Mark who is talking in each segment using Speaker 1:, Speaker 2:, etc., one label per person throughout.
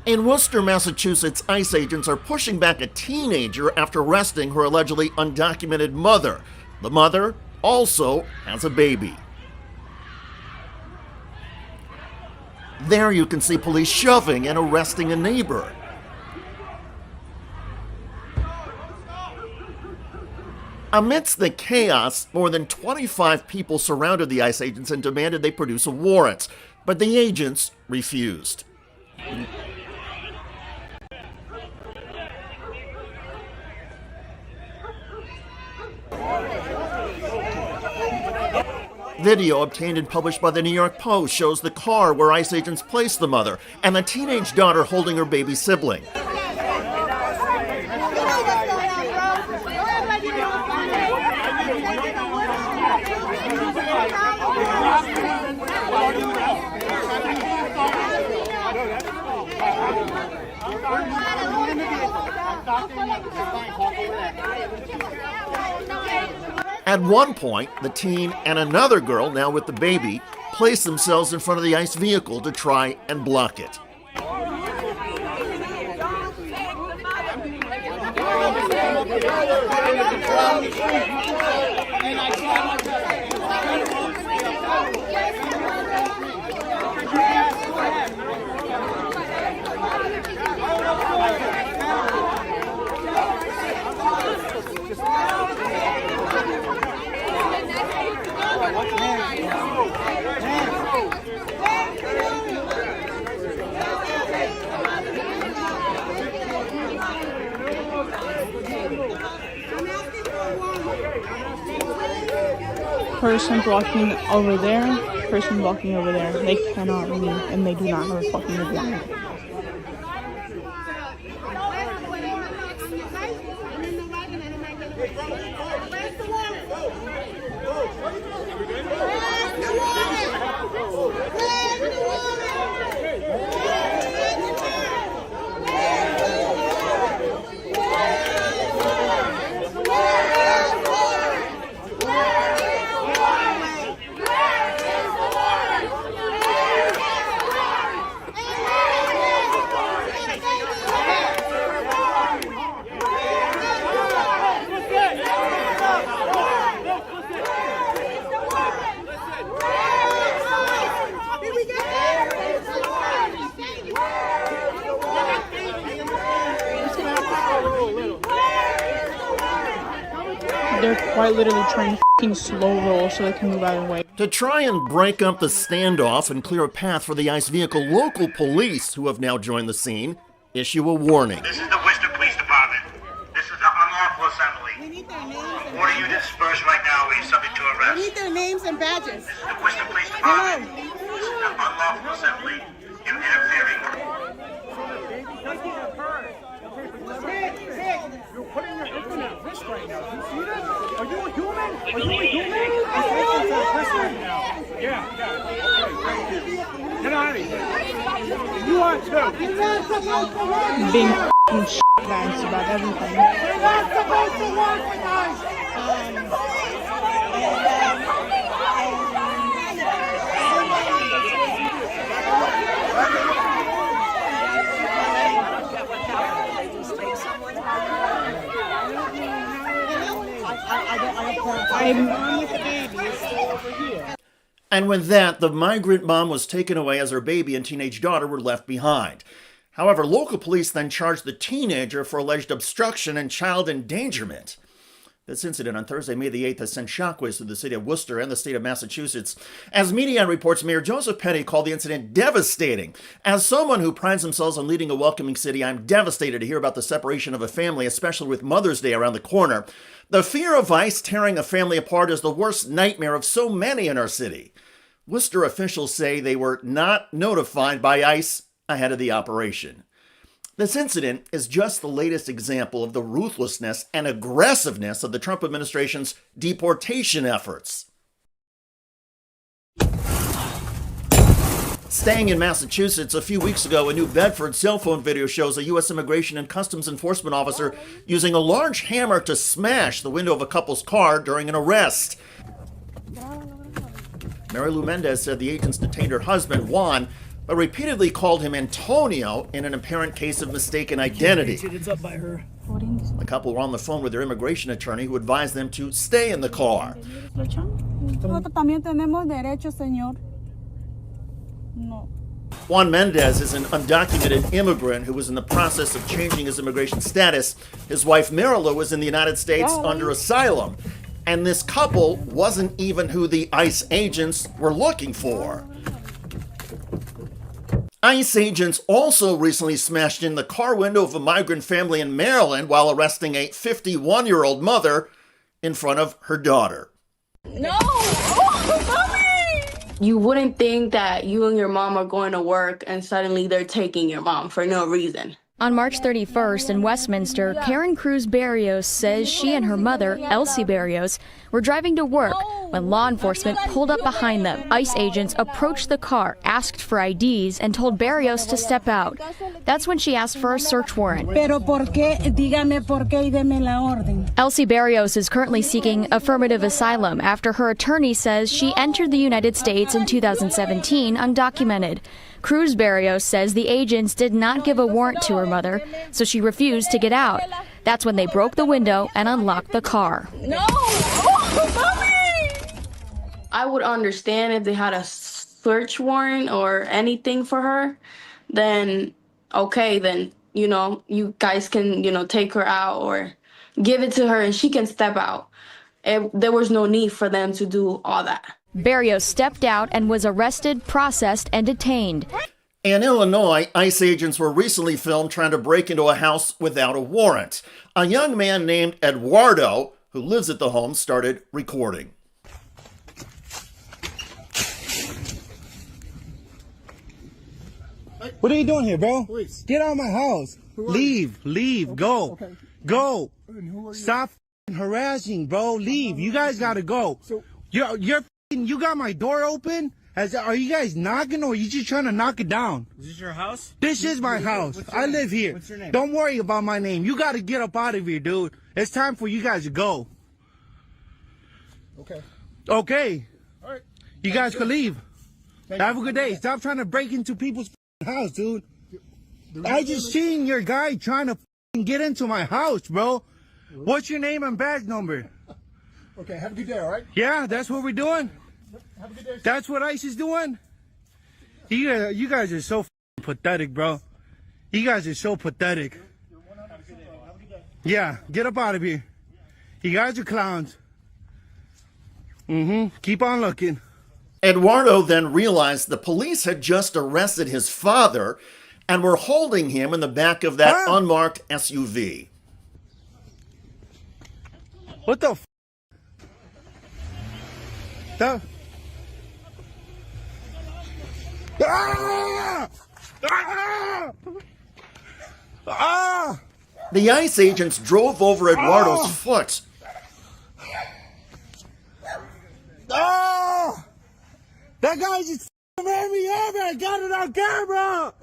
Speaker 1: In Worcester, Massachusetts, ICE agents are pushing back a teenager after arresting her allegedly undocumented mother. The mother also has a baby. There you can see police shoving and arresting a neighbor. Amidst the chaos, more than 25 people surrounded the ICE agents and demanded they produce a warrant, but the agents refused. Video obtained and published by the New York Post shows the car where ICE agents placed the mother and the teenage daughter holding her baby sibling. At one point, the teen and another girl, now with the baby, placed themselves in front of the ICE vehicle to try and block it.
Speaker 2: Person blocking over there, person blocking over there. They cannot leave, and they do not have a fucking agreement. They're quite literally trying to fucking slow roll so they can move out of the way.
Speaker 1: To try and break up the standoff and clear a path for the ICE vehicle, local police, who have now joined the scene, issue a warning.
Speaker 3: This is the Worcester Police Department. This is an unlawful assembly.
Speaker 4: We need their names and
Speaker 3: I'm ordering you to disperse right now or you're subject to
Speaker 4: We
Speaker 3: arrest.
Speaker 4: need their names and badges.
Speaker 3: This is the Worcester Police Department. This is an unlawful assembly. You're interfering.
Speaker 5: You're putting your infant at risk right now. Do you see this? Are you a human? Are you a human? I'm at risk right now. Yeah. Okay, thank you. Get out of here. You are too.
Speaker 2: Being fucking shitbags about everything.
Speaker 5: You're not supposed to work with us.
Speaker 1: And with that, the migrant mom was taken away as her baby and teenage daughter were left behind. However, local police then charged the teenager for alleged obstruction and child endangerment. This incident on Thursday, May the 8th, has sent shockwaves through the city of Worcester and the state of Massachusetts. As Media reports, Mayor Joseph Petty called the incident devastating. As someone who prides themselves on leading a welcoming city, I'm devastated to hear about the separation of a family, especially with Mother's Day around the corner. The fear of ICE tearing a family apart is the worst nightmare of so many in our city. Worcester officials say they were not notified by ICE ahead of the operation. This incident is just the latest example of the ruthlessness and aggressiveness of the Trump administration's deportation efforts. Staying in Massachusetts, a few weeks ago, a New Bedford cell phone video shows a U.S. Immigration and Customs Enforcement officer using a large hammer to smash the window of a couple's car during an arrest. Mary Lou Mendez said the agents detained her husband, Juan, but repeatedly called him Antonio in an apparent case of mistaken identity.
Speaker 5: It's up by her.
Speaker 1: The couple were on the phone with their immigration attorney, who advised them to stay in the car.
Speaker 4: Nosotros también tenemos derecho, señor. No.
Speaker 1: Juan Mendez is an undocumented immigrant who was in the process of changing his immigration status. His wife Marila was in the United States under asylum. And this couple wasn't even who the ICE agents were looking for. ICE agents also recently smashed in the car window of a migrant family in Maryland while arresting a 51-year-old mother in front of her daughter.
Speaker 6: No! Oh, mommy! You wouldn't think that you and your mom are going to work and suddenly they're taking your mom for no reason.
Speaker 7: On March 31st in Westminster, Karen Cruz Barrios says she and her mother, Elsie Barrios, were driving to work when law enforcement pulled up behind them. ICE agents approached the car, asked for IDs, and told Barrios to step out. That's when she asked for a search warrant.
Speaker 4: Pero ¿por qué? Dígame por qué y deme la orden.
Speaker 7: Elsie Barrios is currently seeking affirmative asylum after her attorney says she entered the United States in 2017 undocumented. Cruz Barrios says the agents did not give a warrant to her mother, so she refused to get out. That's when they broke the window and unlocked the car.
Speaker 6: No! Oh, mommy! I would understand if they had a search warrant or anything for her, then okay, then, you guys can, take her out or give it to her and she can step out. There was no need for them to do all that.
Speaker 7: Barrios stepped out and was arrested, processed, and detained.
Speaker 1: In Illinois, ICE agents were recently filmed trying to break into a house without a warrant. A young man named Eduardo, who lives at the home, started recording.
Speaker 8: What are you doing here, bro? Police. Get out of my house. Leave, go. Okay. Go. Stop harassing, bro. Leave. You guys gotta go. You got my door open? Are you guys knocking or are you just trying to knock it down?
Speaker 5: Is this your house?
Speaker 8: This is my house. I live here.
Speaker 5: What's your name?
Speaker 8: Don't worry about my name. You got to get up out of here, dude. It's time for you guys to go.
Speaker 5: Okay.
Speaker 8: Okay.
Speaker 5: All right.
Speaker 8: You guys can leave. Have a good day. Stop trying to break into people's house, dude. I just seen your guy trying to get into my house, bro. What's your name and badge number?
Speaker 5: Okay, have a good day, all right?
Speaker 8: Yeah, that's what we're doing.
Speaker 5: Have a good day.
Speaker 8: That's what ICE is doing. You guys are so pathetic, bro. You guys are so pathetic. Yeah, get up out of here. You guys are clowns. Keep on looking.
Speaker 1: Eduardo then realized the police had just arrested his father and were holding him in the back of that unmarked SUV.
Speaker 8: What the f? The... Ah! Ah! Ah!
Speaker 1: The ICE agents drove over Eduardo's foot.
Speaker 8: Ah! That guy just ran me over. I got it on camera.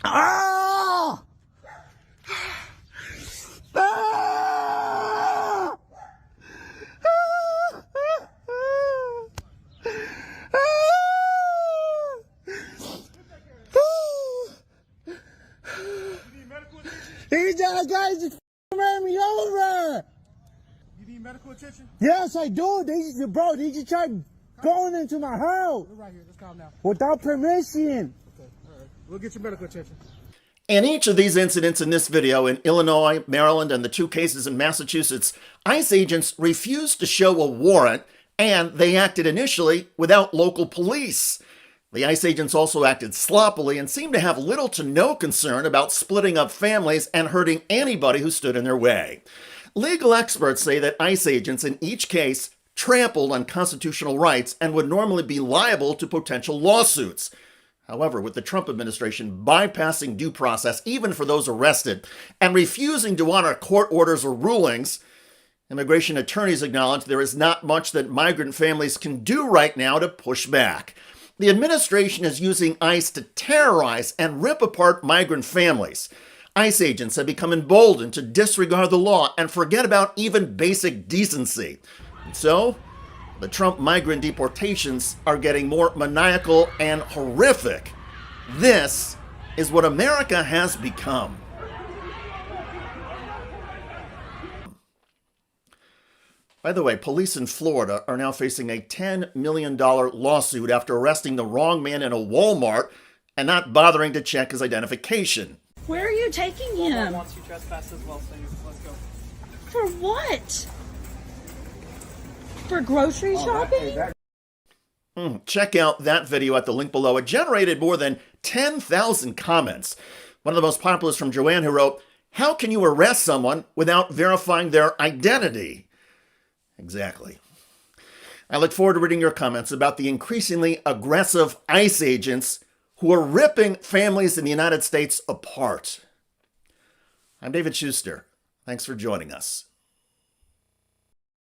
Speaker 8: Ah! Ah! These guys just ran me over.
Speaker 5: You need medical attention?
Speaker 8: Yes, I do. They just tried going into my house.
Speaker 5: We're right here. Let's calm down.
Speaker 8: Without permission.
Speaker 5: Okay, all right. We'll get your medical attention.
Speaker 1: In each of these incidents in this video, in Illinois, Maryland, and the 2 cases in Massachusetts, ICE agents refused to show a warrant, and they acted initially without local police. The ICE agents also acted sloppily and seemed to have little to no concern about splitting up families and hurting anybody who stood in their way. Legal experts say that ICE agents in each case trampled on constitutional rights and would normally be liable to potential lawsuits. However, with the Trump administration bypassing due process even for those arrested and refusing to honor court orders or rulings, immigration attorneys acknowledge there is not much that migrant families can do right now to push back. The administration is using ICE to terrorize and rip apart migrant families. ICE agents have become emboldened to disregard the law and forget about even basic decency. And so, The Trump migrant deportations are getting more maniacal and horrific. This is what America has become. By the way, police in Florida are now facing a $10 million lawsuit after arresting the wrong man in a Walmart and not bothering to check his identification.
Speaker 4: Where are you taking him?
Speaker 9: Wants you trespass as well, so let's go.
Speaker 4: For what? For grocery shopping?
Speaker 1: Check out that video at the link below. It generated more than 10,000 comments. One of the most popular is from Joanne, who wrote, "How can you arrest someone without verifying their identity?" Exactly. I look forward to reading your comments about the increasingly aggressive ICE agents who are ripping families in the United States apart. I'm David Shuster. Thanks for joining us.